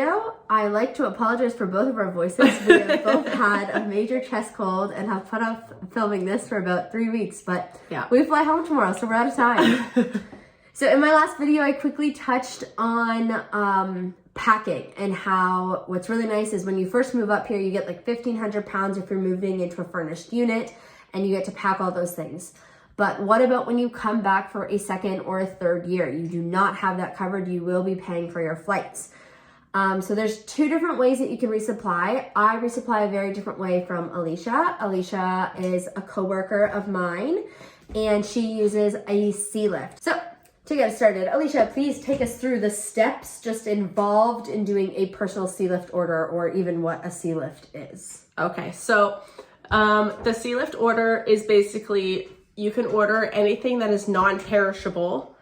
I like to apologize for both of our voices. We have both had a major chest cold and have put off filming this for about 3 weeks, but yeah, we fly home tomorrow, so we're out of time. So in my last video, I quickly touched on packing and how what's really nice is when you first move up here, you get like 1,500 pounds if you're moving into a furnished unit, and you get to pack all those things. But what about when you come back for a second or a third year? You do not have that covered. You will be paying for your flights. So there's 2 different ways that you can resupply. I resupply a very different way from Alicia. Alicia is a coworker of mine, and she uses a sea lift. So to get started, Alicia, please take us through the steps just involved in doing a personal sea lift order, or even what a sea lift is. Okay, so the sea lift order is basically, you can order anything that is non-perishable,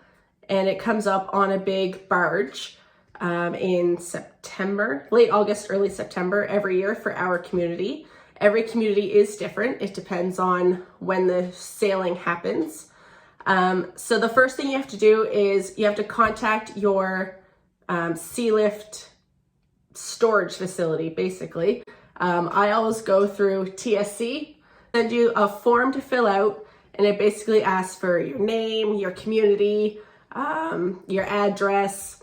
and it comes up on a big barge in September, late August, early September every year for our community. Every community is different. It depends on when the sailing happens. So the first thing you have to do is you have to contact your sea lift storage facility, basically. I always go through TSC, send you a form to fill out, and it basically asks for your name, your community, your address,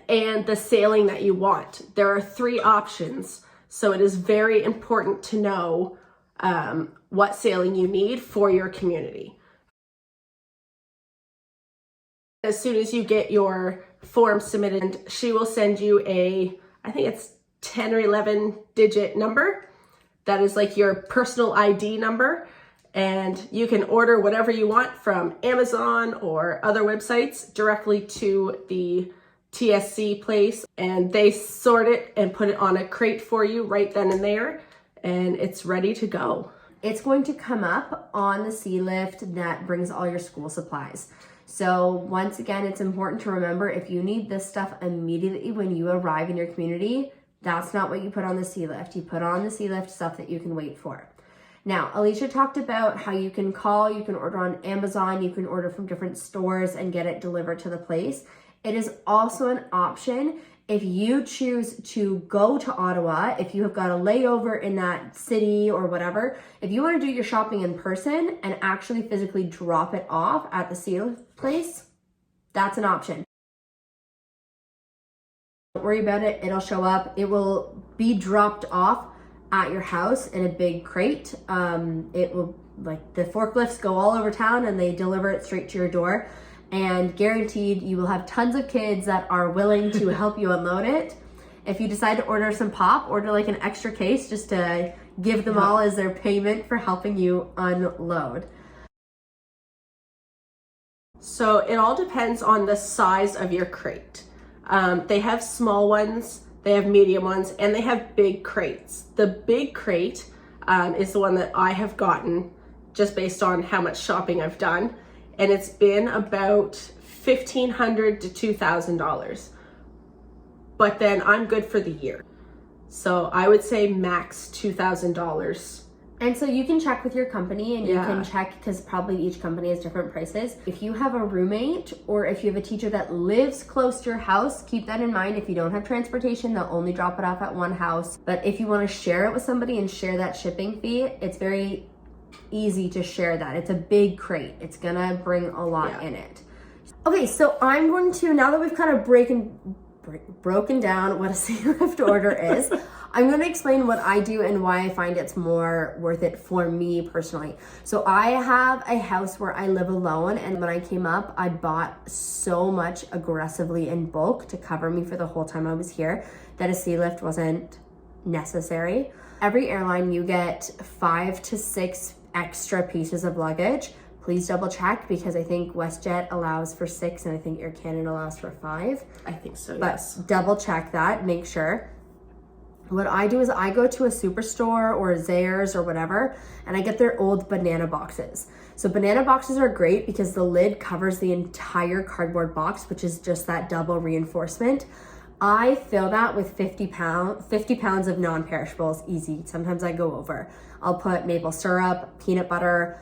and the sailing that you want. There are 3 options, so it is very important to know what sailing you need for your community. As soon as you get your form submitted, she will send you I think it's 10 or 11 digit number. That is like your personal ID number, and you can order whatever you want from Amazon or other websites directly to the TSC place, and they sort it and put it on a crate for you right then and there, and it's ready to go. It's going to come up on the sea lift that brings all your school supplies. So once again, it's important to remember, if you need this stuff immediately when you arrive in your community, that's not what you put on the sea lift. You put on the sea lift stuff that you can wait for. Now, Alicia talked about how you can call, you can order on Amazon, you can order from different stores and get it delivered to the place. It is also an option if you choose to go to Ottawa, if you have got a layover in that city or whatever. If you want to do your shopping in person and actually physically drop it off at the sea lift place, that's an option. Don't worry about it. It'll show up. It will be dropped off at your house in a big crate. It will, like, the forklifts go all over town and they deliver it straight to your door. And guaranteed you will have tons of kids that are willing to help you unload it. If you decide to order some pop, order like an extra case just to give them all as their payment for helping you unload. So it all depends on the size of your crate. They have small ones, they have medium ones, and they have big crates. The big crate is the one that I have gotten just based on how much shopping I've done. And it's been about $1,500 to $2,000. But then I'm good for the year. So I would say max $2,000. And so you can check with your company, and you can check, because probably each company has different prices. If you have a roommate or if you have a teacher that lives close to your house, keep that in mind. If you don't have transportation, they'll only drop it off at one house. But if you want to share it with somebody and share that shipping fee, it's very easy to share that. It's a big crate. It's gonna bring a lot in it. Okay, so I'm going to, now that we've kind of broken down what a sea lift order is, I'm going to explain what I do and why I find it's more worth it for me personally. So I have a house where I live alone, and when I came up, I bought so much aggressively in bulk to cover me for the whole time I was here that a sea lift wasn't necessary. Every airline, you get 5 to 6 extra pieces of luggage. Please double check, because I think WestJet allows for 6 and I think Air Canada allows for 5. I think so, but yes. Double check that, make sure. What I do is I go to a Superstore or Zayres or whatever, and I get their old banana boxes. So banana boxes are great because the lid covers the entire cardboard box, which is just that double reinforcement. I fill that with 50 pounds of non-perishables, easy. Sometimes I go over. I'll put maple syrup, peanut butter,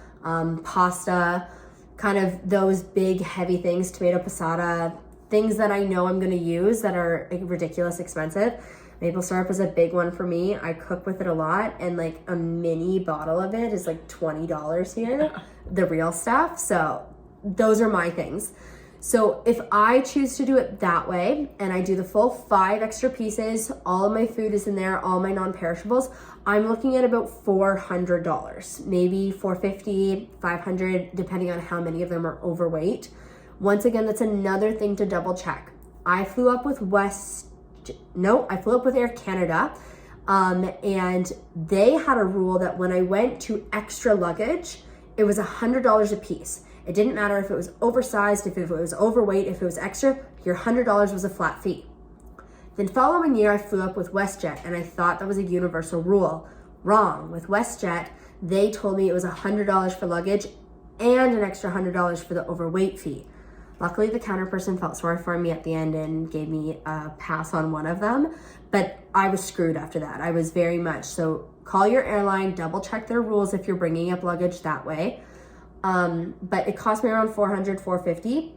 pasta, kind of those big heavy things, tomato passata, things that I know I'm gonna use that are ridiculous expensive. Maple syrup is a big one for me. I cook with it a lot, and like a mini bottle of it is like $20 here, the real stuff. So those are my things. So if I choose to do it that way and I do the full 5 extra pieces, all of my food is in there, all my non-perishables, I'm looking at about $400, maybe $450, $500, depending on how many of them are overweight. Once again, that's another thing to double check. I flew up with Air Canada, and they had a rule that when I went to extra luggage, it was $100 a piece. It didn't matter if it was oversized, if it was overweight, if it was extra, your $100 was a flat fee. Then following year, I flew up with WestJet, and I thought that was a universal rule. Wrong. With WestJet, they told me it was $100 for luggage and an extra $100 for the overweight fee. Luckily, the counter person felt sorry for me at the end and gave me a pass on one of them, but I was screwed after that. I was very much. So call your airline, double check their rules if you're bringing up luggage that way. But it cost me around $400, $450.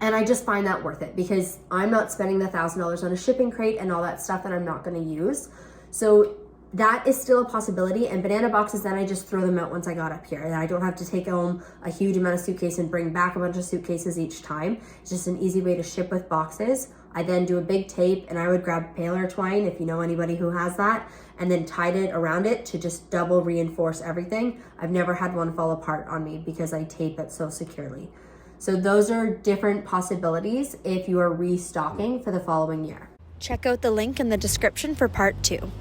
And I just find that worth it because I'm not spending the $1,000 on a shipping crate and all that stuff that I'm not going to use. So that is still a possibility. And banana boxes, then I just throw them out once I got up here. And I don't have to take home a huge amount of suitcase and bring back a bunch of suitcases each time. It's just an easy way to ship with boxes. I then do a big tape, and I would grab paler twine if you know anybody who has that, and then tied it around it to just double reinforce everything. I've never had one fall apart on me because I tape it so securely. So those are different possibilities if you are restocking for the following year. Check out the link in the description for part 2.